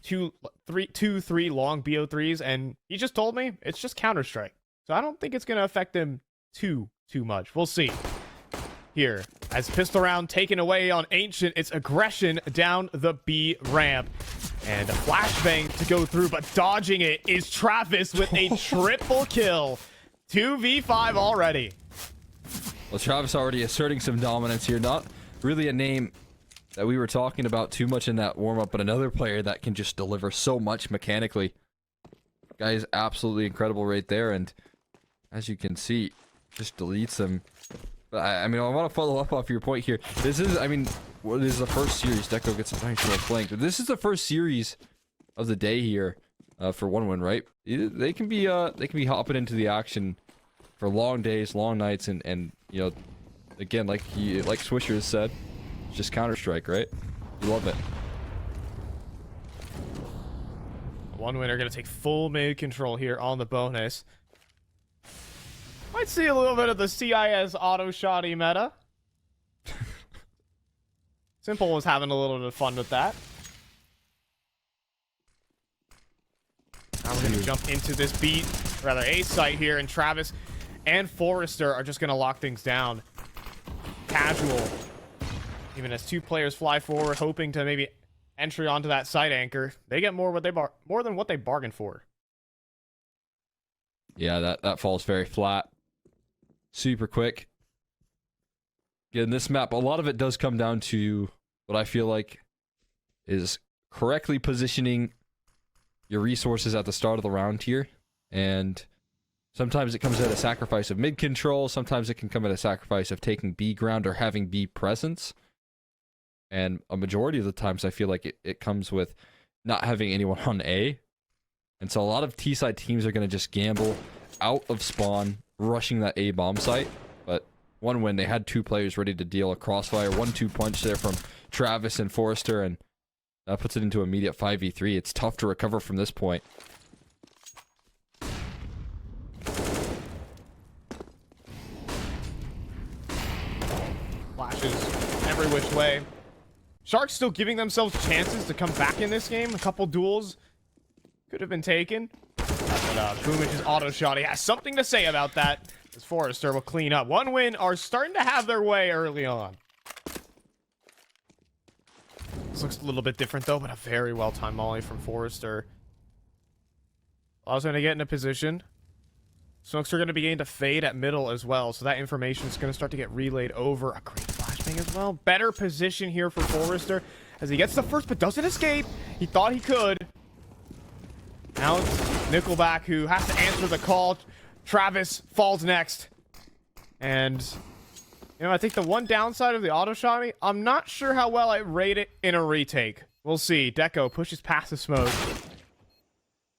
two, three long BO3s, and he just told me it's just Counter-Strike. So I don't think it's going to affect him too much. We'll see. Here, as pistol round taken away on Ancient, it's aggression down the B ramp. And a flashbang to go through, but dodging it is Travis with a triple kill. 2v5 already. Well, Travis already asserting some dominance here. Not really a name that we were talking about too much in that warm-up, but another player that can just deliver so much mechanically. Guy is absolutely incredible right there, and as you can see, just deletes them. But I mean, I want to follow up off your point here. This is, I mean, what is the first series? Deco gets a nice little flank. But this is the first series of the day here for 1-1, right? They can be hopping into the action for long days, long nights, and you know, again, like Swisher has said, it's just Counter-Strike, right? You love it. 1-1 are going to take full mid control here on the bonus. Might see a little bit of the CIS auto-shotty meta. Simple was having a little bit of fun with that. Now we're going to jump into this beat, rather A site here, and Travis and Forrester are just going to lock things down. Casual. Even as two players fly forward, hoping to maybe entry onto that site anchor. They get more than what they bargained for. Yeah, that falls very flat. Super quick. Yeah, in this map, a lot of it does come down to what I feel like is correctly positioning your resources at the start of the round here. And sometimes it comes at a sacrifice of mid control. Sometimes it can come at a sacrifice of taking B ground or having B presence. And a majority of the times I feel like it comes with not having anyone on A. And so a lot of T-side teams are going to just gamble out of spawn, rushing that A bomb site. But 1-1, they had two players ready to deal a crossfire 1-2 punch there from Travis and Forrester, and that puts it into immediate 5v3. It's tough to recover from this point. Flashes every which way. Sharks still giving themselves chances to come back in this game. A couple duels could have been taken. But Boomich's auto shot, he has something to say about that. As Forrester will clean up. 1-1 are starting to have their way early on. This looks a little bit different though, but a very well-timed molly from Forrester. Also going to get in a position. Smokes are going to begin to fade at middle as well, so that information is going to start to get relayed over. A great flashbang as well. Better position here for Forrester as he gets the first, but doesn't escape. He thought he could. Now it's Nickelback who has to answer the call. Travis falls next. And, you know, I think the one downside of the auto shot me, I'm not sure how well I rate it in a retake. We'll see. Deco pushes past the smoke.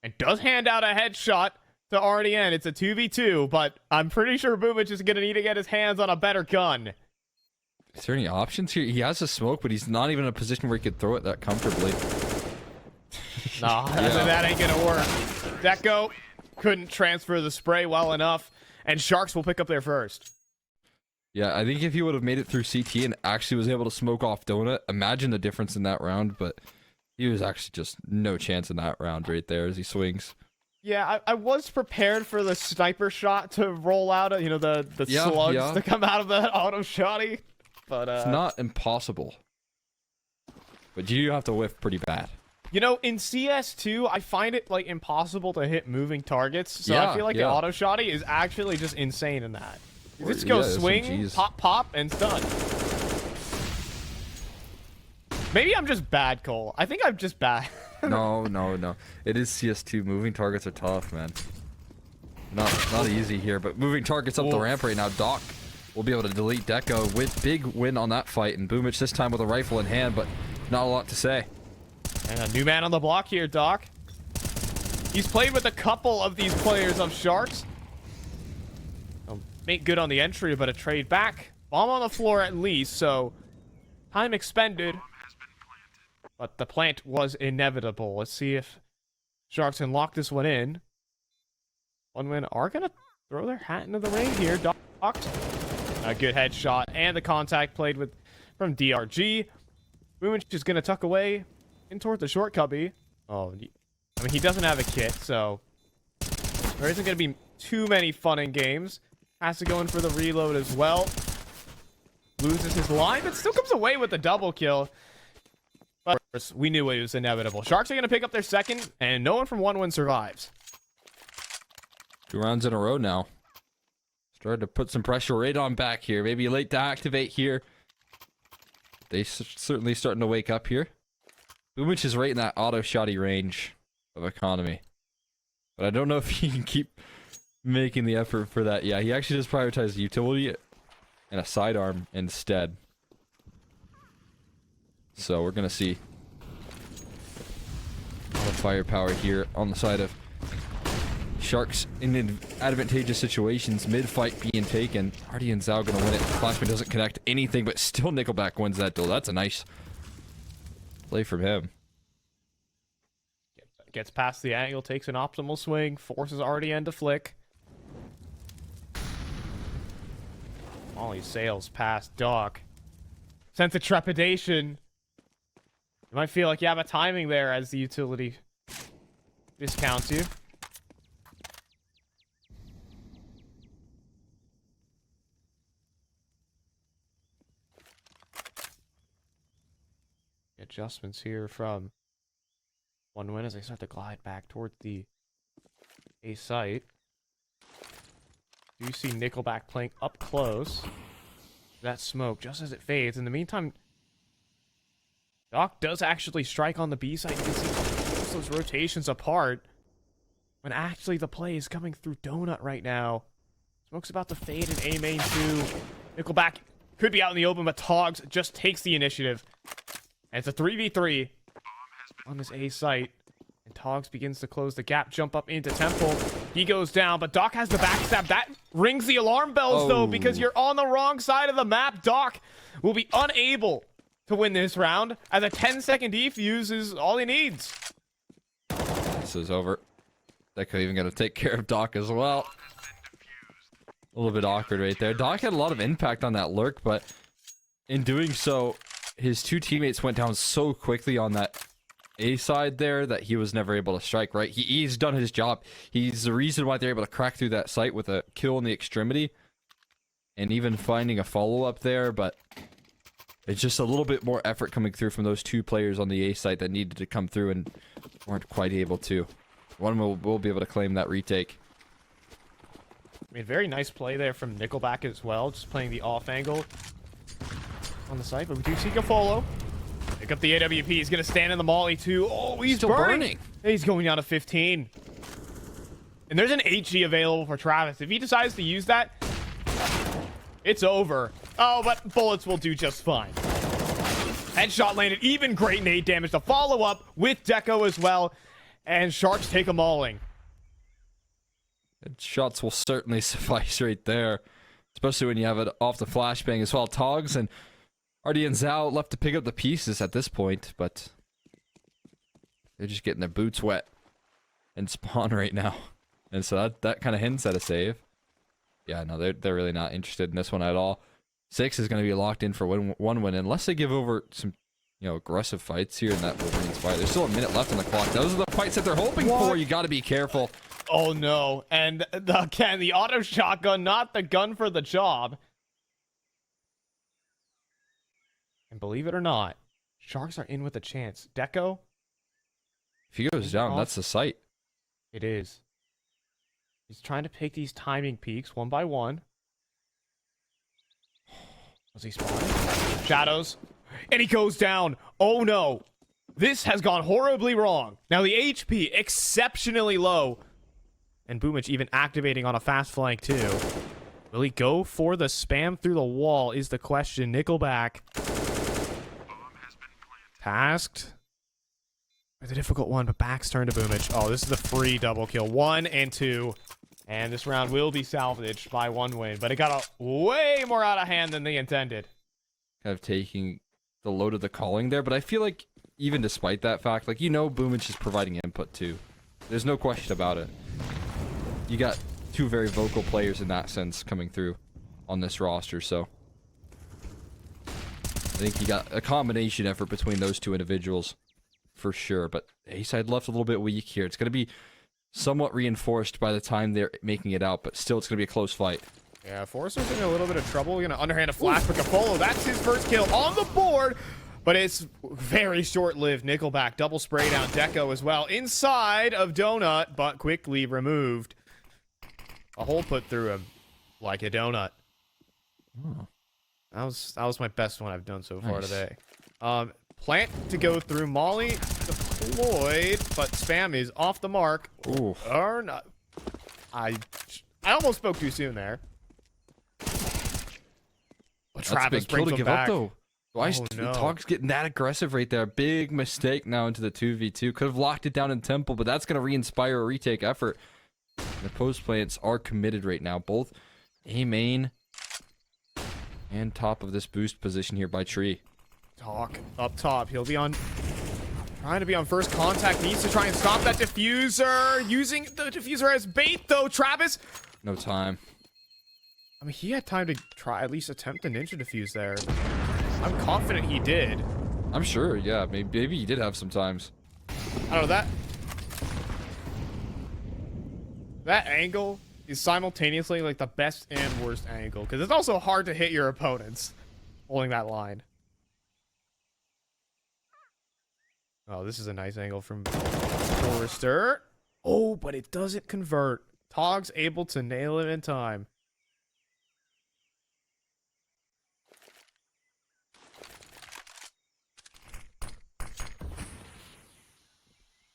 And does hand out a headshot to RDN. It's a 2v2, but I'm pretty sure Boomich is going to need to get his hands on a better gun. Is there any options here? He has a smoke, but he's not even in a position where he could throw it that comfortably. Nah, that ain't gonna work. Deco couldn't transfer the spray well enough, and Sharks will pick up there first. Yeah, I think if he would have made it through CT and actually was able to smoke off Donut, imagine the difference in that round, but he was actually just no chance in that round right there as he swings. Yeah, I was prepared for the sniper shot to roll out, you know, the slugs to come out of that auto shotty, but it's not impossible. But you have to whiff pretty bad. You know, in CS2, I find it, like, impossible to hit moving targets, so I feel like the auto shotty is actually just insane in that. You just go swing, pop, and it's done. Maybe I'm just bad, Cole. I think I'm just bad. No. It is CS2. Moving targets are tough, man. Not easy here, but moving targets up the ramp right now. Doc will be able to delete Deco with big win on that fight, and Boomich this time with a rifle in hand, but not a lot to say. And a new man on the block here, Doc. He's played with a couple of these players of Sharks. Make good on the entry, but a trade back. Bomb on the floor at least, so time expended. But the plant was inevitable. Let's see if Sharks can lock this one in. 1-1 are going to throw their hat into the ring here. Doc. A good headshot, and the contact played with from DRG. Boomich is going to tuck away in towards the short cubby. Oh, I mean, he doesn't have a kit, so there isn't going to be too many fun and games. Has to go in for the reload as well. Loses his line, but still comes away with the double kill. But we knew it was inevitable. Sharks are going to pick up their second, and no one from 1-1 survives. 2 rounds in a row now. Started to put some pressure right on back here. Maybe late to activate here. They certainly starting to wake up here. Boomich is right in that auto-shotty range of economy. But I don't know if he can keep making the effort for that. Yeah, he actually just prioritized the utility and a sidearm instead. So we're going to see a lot of firepower here on the side of Sharks in advantageous situations. Mid-fight being taken. Artie and Zhao going to win it. Flashman doesn't connect anything, but still Nickelback wins that duel. That's a nice play from him. Gets past the angle, takes an optimal swing, forces Artie to flick. Molly sails past Doc. Sense of trepidation. You might feel like you have a timing there as the utility discounts you. Adjustments here from 1-1 as they start to glide back towards the A site. You see Nickelback playing up close. That smoke just as it fades. In the meantime, Doc does actually strike on the B side. You can see those rotations apart when actually the play is coming through Donut right now. Smoke's about to fade in A main too. Nickelback could be out in the open, but Togs just takes the initiative. And it's a 3v3 on this A site. And Togs begins to close the gap, jump up into Temple. He goes down, but Doc has the backstab. That rings the alarm bells, though, because you're on the wrong side of the map. Doc will be unable to win this round, as a 10-second defuse is all he needs. This is over. Deco even going to take care of Doc as well. A little bit awkward right there. Doc had a lot of impact on that lurk, but in doing so, his 2 teammates went down so quickly on that A side there that he was never able to strike, right? He's done his job. He's the reason why they're able to crack through that site with a kill in the extremity and even finding a follow-up there, but it's just a little bit more effort coming through from those 2 players on the A site that needed to come through and weren't quite able to. One will be able to claim that retake. I mean, very nice play there from Nickelback as well, just playing the off angle on the site, but we do see Gafolo. Pick up the AWP. He's going to stand in the molly, too. Oh, he's still burning. He's going down to 15. And there's an HG available for Travis. If he decides to use that, it's over. Oh, but bullets will do just fine. Headshot landed. Even great nade damage to follow up with Deco as well. And Sharks take a mauling. Shots will certainly suffice right there. Especially when you have it off the flashbang as well. Togs and Artie and Zhao left to pick up the pieces at this point, but they're just getting their boots wet and spawn right now. And so that kind of hints at a save. Yeah, no, they're really not interested in this one at all. 6 is going to be locked in for one win unless they give over some, aggressive fights here in that Wolverine's fight. There's still a minute left on the clock. Those are the fights that they're hoping for. You got to be careful. Oh no! And again, the auto shotgun, not the gun for the job. And believe it or not, Sharks are in with a chance. Deco? If he goes down, that's the site. It is. He's trying to pick these timing peaks one by one. Was he spawning? Shadows. And he goes down. Oh no. This has gone horribly wrong. Now the HP exceptionally low. And Boomich even activating on a fast flank too. Will he go for the spam through the wall is the question. Nickelback. Tasked. It's a difficult one, but back's turn to Boomich. Oh, this is the free double kill. 1 and 2. And this round will be salvaged by 1 win. But it got way more out of hand than they intended. Kind of taking the load of the calling there. But I feel like even despite that fact, Boomich is providing input too. There's no question about it. You got 2 very vocal players in that sense coming through on this roster, so I think you got a combination effort between those 2 individuals for sure, but A side left a little bit weak here. It's going to be somewhat reinforced by the time they're making it out, but still it's going to be a close fight. Yeah, Forrester's in a little bit of trouble. We're going to underhand a flash for kafolo. That's his first kill on the board, but it's very short-lived. Nickelback double spray down Deco as well inside of Donut, but quickly removed. A hole put through him like a donut. Oh. That was my best one I've done so far Nice. today. Plant to go through. Molly deployed, but spam is off the mark. Ooh. Or not. I almost spoke too soon there. But That's a big kill to give up, though. Why no. Tog's getting that aggressive right there? Big mistake now into the 2v2. Could have locked it down in Temple, but that's going to re-inspire a retake effort. The post plants are committed right now. Both A main and top of this boost position here by Tree. Talk up top. He'll be on... Trying to be on first contact. Needs to try and stop that diffuser. Using the diffuser as bait, though. Travis... No time. I mean, he had time to try at least attempt a ninja diffuse there. I'm confident he did. I'm sure, yeah. Maybe he did have some times. I don't know, that angle is simultaneously like the best and worst angle, because it's also hard to hit your opponents holding that line. Oh, this is a nice angle from Forrester. Oh, but it doesn't convert. Tog's able to nail it in time.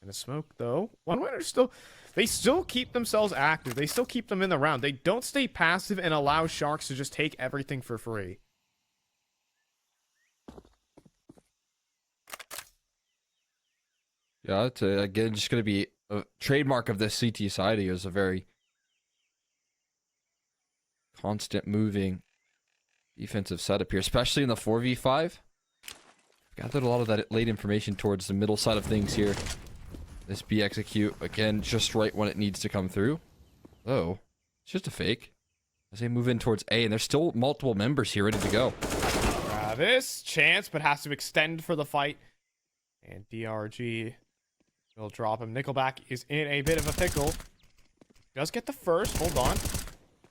And the smoke, though. One winner still... They still keep themselves active. They still keep them in the round. They don't stay passive and allow Sharks to just take everything for free. Yeah, it's again just going to be a trademark of this CT side here is a very constant moving defensive setup here, especially in the 4v5. Gathered a lot of that late information towards the middle side of things here. This B execute, again, just right when it needs to come through. Oh, it's just a fake. As they move in towards A, and there's still multiple members here ready to go. Travis, chance, but has to extend for the fight. And DRG will drop him. Nickelback is in a bit of a pickle. Does get the first, hold on.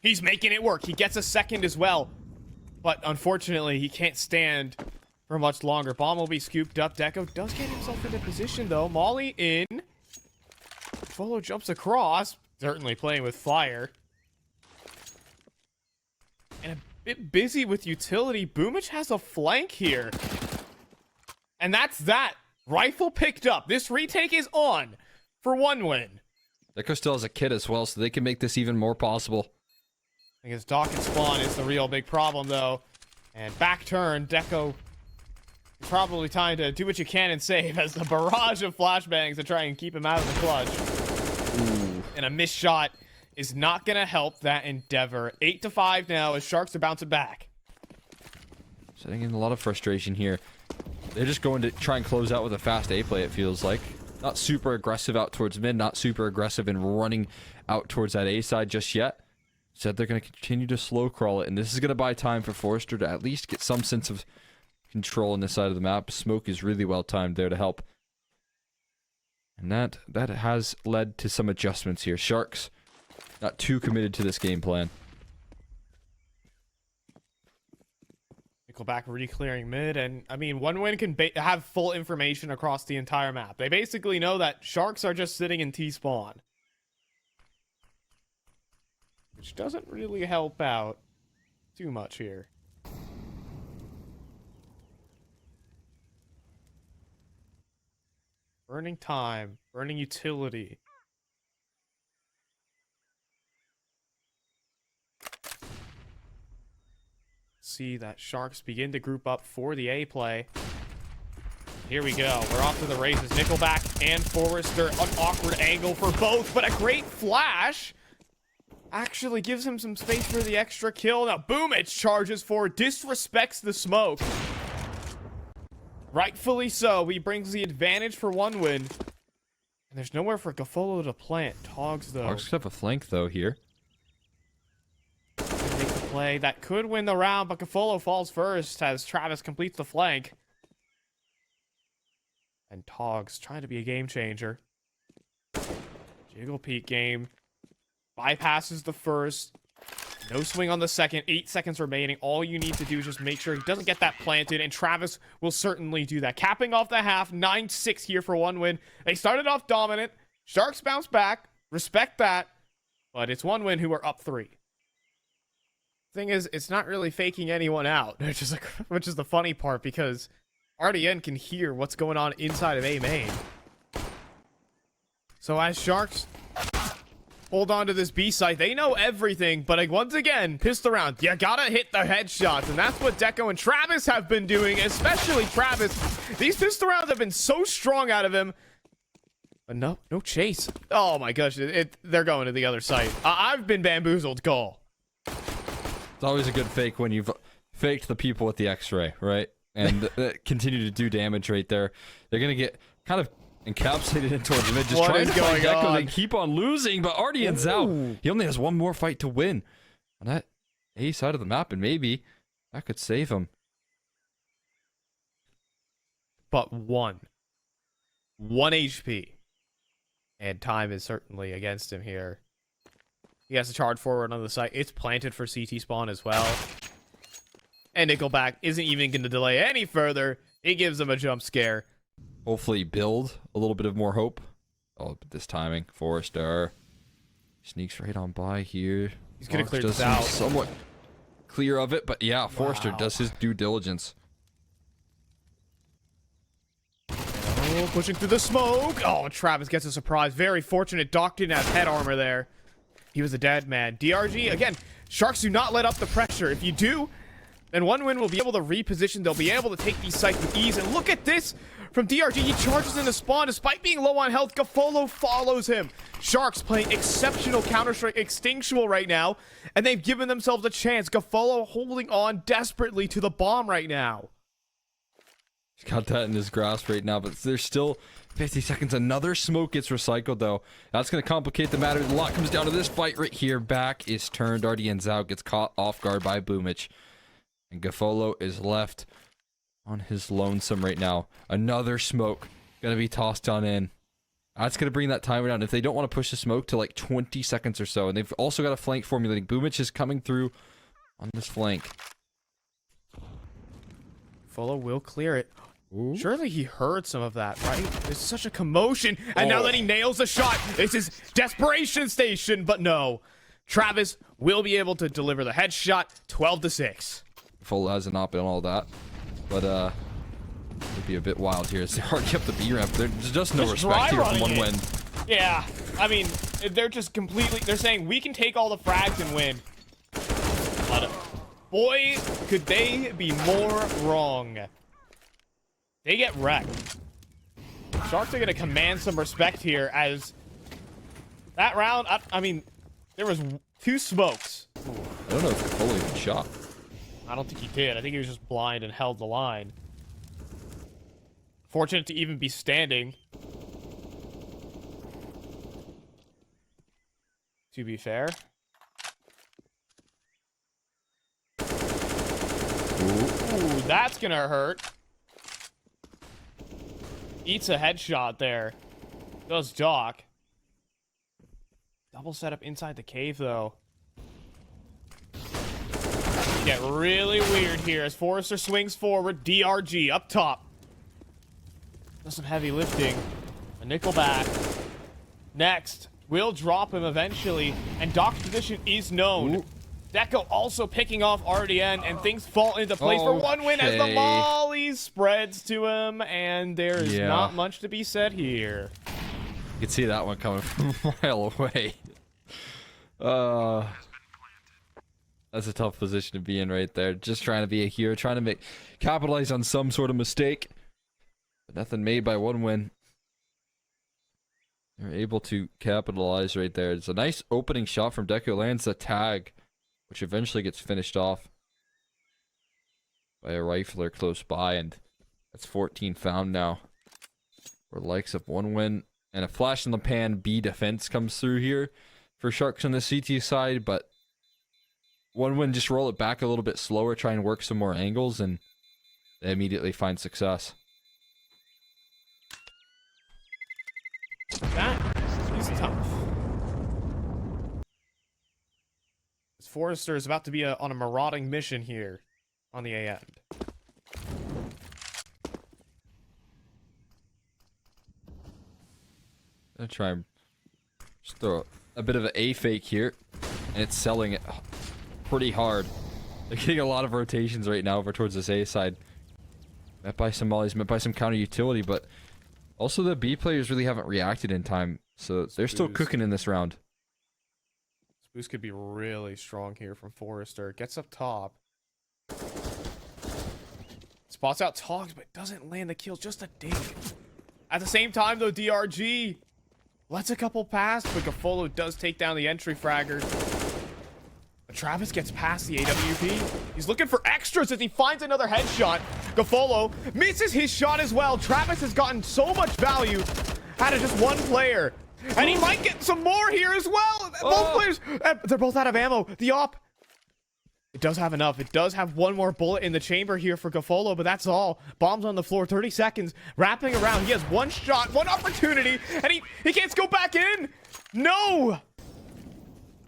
He's making it work. He gets a second as well. But unfortunately, he can't stand for much longer. Bomb will be scooped up. Deco does get himself into position, though. Molly in. Follow jumps across. Certainly playing with fire. And a bit busy with utility. Boomich has a flank here. And that's that. Rifle picked up. This retake is on for one win. Deco still has a kit as well, so they can make this even more possible. I think his dock and spawn is the real big problem, though. And back turn, Deco... Probably time to do what you can and save as the barrage of flashbangs to try and keep him out of the clutch. Ooh. And a missed shot is not going to help that endeavor. 8-5 now as Sharks are bouncing back. Setting in a lot of frustration here. They're just going to try and close out with a fast A play, it feels like. Not super aggressive out towards mid, not super aggressive in running out towards that A side just yet. Said they're going to continue to slow crawl it, and this is going to buy time for Forrester to at least get some sense of control on this side of the map. Smoke is really well timed there to help. And that has led to some adjustments here. Sharks not too committed to this game plan. Nickelback re-clearing mid, and I mean, one win can have full information across the entire map. They basically know that Sharks are just sitting in T-spawn. Which doesn't really help out too much here. Burning time, burning utility. See that Sharks begin to group up for the A play. Here we go. We're off to the races. Nickelback and Forrester, an awkward angle for both, but a great flash actually gives him some space for the extra kill. Now Boomich charges forward, disrespects the smoke. Rightfully so. He brings the advantage for one win. And there's nowhere for Gafolo to plant. Togs, though. Togs have a flank, though, here. Make the play. That could win the round, but Gafolo falls first as Travis completes the flank. And Togs trying to be a game changer. Jiggle peek game. Bypasses the first. No swing on the second. 8 seconds remaining. All you need to do is just make sure he doesn't get that planted, and Travis will certainly do that. Capping off the half. 9-6 here for one win. They started off dominant. Sharks bounce back. Respect that. But it's one win who are up 3. Thing is, it's not really faking anyone out, which is the funny part, because RDN can hear what's going on inside of A main. So as Sharks hold on to this B site, they know everything, but like, once again, pissed around. You gotta hit the headshots, and that's what Deco and Travis have been doing, especially Travis. These pistol rounds have been so strong out of him. But no chase. Oh my gosh, they're going to the other site. I've been bamboozled, goal. It's always a good fake when you've faked the people with the X-ray, right? And continue to do damage right there. They're gonna get kind of encapsulated in towards the mid, just trying to find Deco. They keep on losing, but Ardian's out. He only has one more fight to win on that A side of the map, and maybe that could save him. But one HP, and time is certainly against him here. He has to charge forward on the site. It's planted for CT spawn as well. And Nickelback isn't even going to delay any further. He gives him a jump scare. Hopefully build a little bit of more hope. Oh, but this timing. Forrester sneaks right on by here. He's going to clear this out. Somewhat clear of it, but yeah, Forrester does his due diligence. Oh, pushing through the smoke. Oh, Travis gets a surprise. Very fortunate. Doc didn't have head armor there. He was a dead man. DRG, again, Sharks do not let up the pressure. If you do, then one win will be able to reposition. They'll be able to take these sites with ease. And look at this from DRG. He charges into spawn. Despite being low on health, Gafolo follows him. Sharks playing exceptional Counter-Strike Extinctual right now, and they've given themselves a chance. Gafolo holding on desperately to the bomb right now. He's got that in his grasp right now, but there's still 50 seconds. Another smoke gets recycled, though. That's going to complicate the matter. A lot comes down to this fight right here. Back is turned. Ardian's out. Gets caught off guard by Boomich. And Gafolo is left on his lonesome right now. Another smoke going to be tossed on in. That's going to bring that timer down. If they don't want to push the smoke to like 20 seconds or so. And they've also got a flank formulating. Boomich is coming through on this flank. Gafolo will clear it. Ooh. Surely he heard some of that, right? There's such a commotion, and now that he nails the shot, this is desperation station, but no. Travis will be able to deliver the headshot, 12-6. Full hasn't not been all that, but it'd be a bit wild here. It's hard to get up the B ramp. There's just no respect here from one win. Yeah, I mean, they're just completely, they're saying we can take all the frags and win. But boy, could they be more wrong. They get wrecked. Sharks are going to command some respect here as that round, I mean, there was 2 smokes. I don't know if he fully even shot. I don't think he did. I think he was just blind and held the line. Fortunate to even be standing. To be fair. Ooh, that's going to hurt. Eats a headshot there. Does Doc. Double setup inside the cave, though. Get really weird here as Forrester swings forward. DRG up top. Does some heavy lifting. A Nickelback. Next. Will drop him eventually. And Doc's position is known. Ooh. Deco also picking off RDN, and things fall into place for one win as the molly spreads to him, and there is not much to be said here. You can see that one coming from a mile away. That's a tough position to be in right there. Just trying to be a hero, trying to capitalize on some sort of mistake. But nothing made by one win. They're able to capitalize right there. It's a nice opening shot from Deco. Lands the tag, which eventually gets finished off by a rifler close by, and that's 14 found now. For likes of one win and a flash in the pan B defense comes through here for Sharks on the CT side, but one win just roll it back a little bit slower, try and work some more angles, and they immediately find success. That is tough. This Forrester is about to be on a marauding mission here on the A end. I'm gonna try and just throw a bit of an A fake here, and it's selling it pretty hard. They're getting a lot of rotations right now over towards this A side. Met by some mollies, met by some counter utility, but also the B players really haven't reacted in time, so they're still cooking in this round. This boost could be really strong here from Forrester. Gets up top. Spots out Togs, but doesn't land the kill. Just a dink. At the same time, though, DRG lets a couple pass, but Gafolo does take down the entry fragger. But Travis gets past the AWP. He's looking for extras as he finds another headshot. Gafolo misses his shot as well. Travis has gotten so much value out of just one player. And he might get some more here as well. Both players, they're both out of ammo. The op, it does have enough. It does have one more bullet in the chamber here for Gafolo, but that's all. Bombs on the floor, 30 seconds, wrapping around. He has one shot, one opportunity, and he can't go back in. No!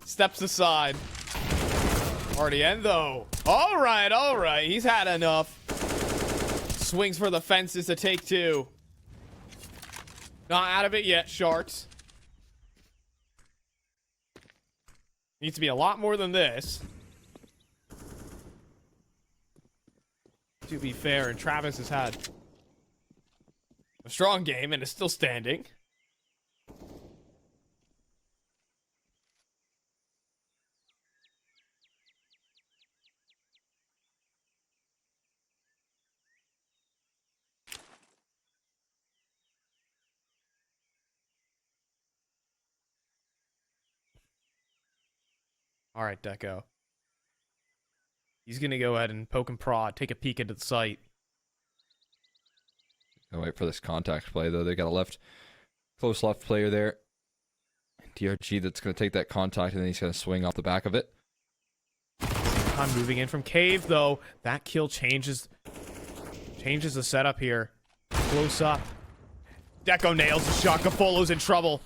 Steps aside. Already end, though. All right. He's had enough. Swings for the fences to take two. Not out of it yet, Sharks. Needs to be a lot more than this. To be fair, and Travis has had a strong game and is still standing. All right, Deco. He's going to go ahead and poke and prod, take a peek into the site. I'll wait for this contact play, though. They got a close left player there. DRG that's going to take that contact, and then he's going to swing off the back of it. I'm moving in from cave, though. That kill changes the setup here. Close up. Deco nails the shot. Gafolo's in trouble.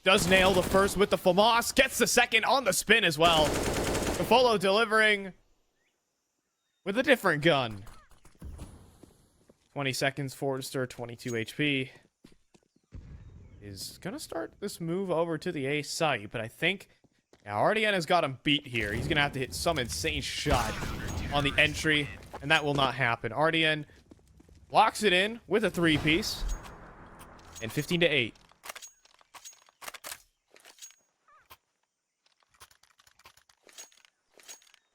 Does nail the first with the FAMAS. Gets the second on the spin as well. Gafolo delivering with a different gun. 20 seconds, Forrester, 22 HP. Is gonna start this move over to the A site, but I think now RDN has got him beat here. He's gonna have to hit some insane shot on the entry, and that will not happen. RDN locks it in with a 3-piece, and 15-8.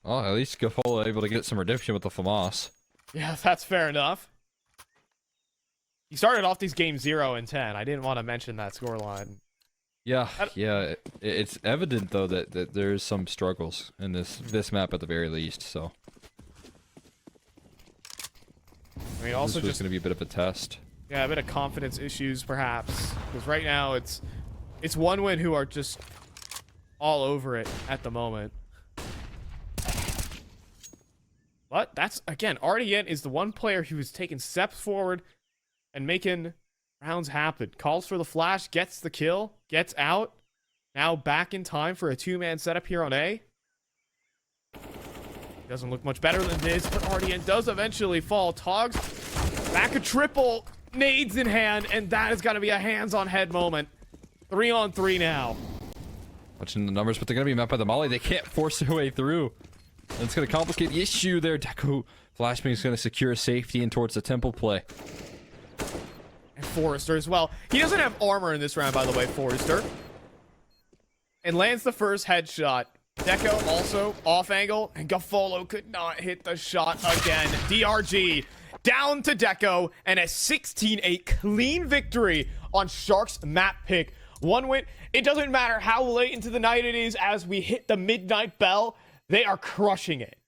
Well, at least Gafolo able to get some redemption with the FAMAS. Yeah, that's fair enough. He started off these games 0-10. I didn't want to mention that scoreline. Yeah. It's evident though that there's some struggles in this map at the very least. So I mean, also this was just going to be a bit of a test. Yeah, a bit of confidence issues perhaps, because right now it's one win who are just all over it at the moment. But that's, again, RDN is the one player who is taking steps forward and making rounds happen. Calls for the flash, gets the kill, gets out. Now back in time for a two-man setup here on A. Doesn't look much better than this, but RDN does eventually fall. Togs back a triple, nades in hand, and that is going to be a hands-on-head moment. 3-on-3 now. Watching the numbers, but they're going to be met by the molly. They can't force their way through. And it's going to complicate the issue there. Deco Flashbang is going to secure safety in towards the temple play. And Forrester as well. He doesn't have armor in this round, by the way, Forrester. And lands the first headshot. Deco also off angle, and Gafolo could not hit the shot again. DRG down to Deco, and a 16-8 clean victory on Sharks map pick. One win. It doesn't matter how late into the night it is as we hit the midnight bell. They are crushing it.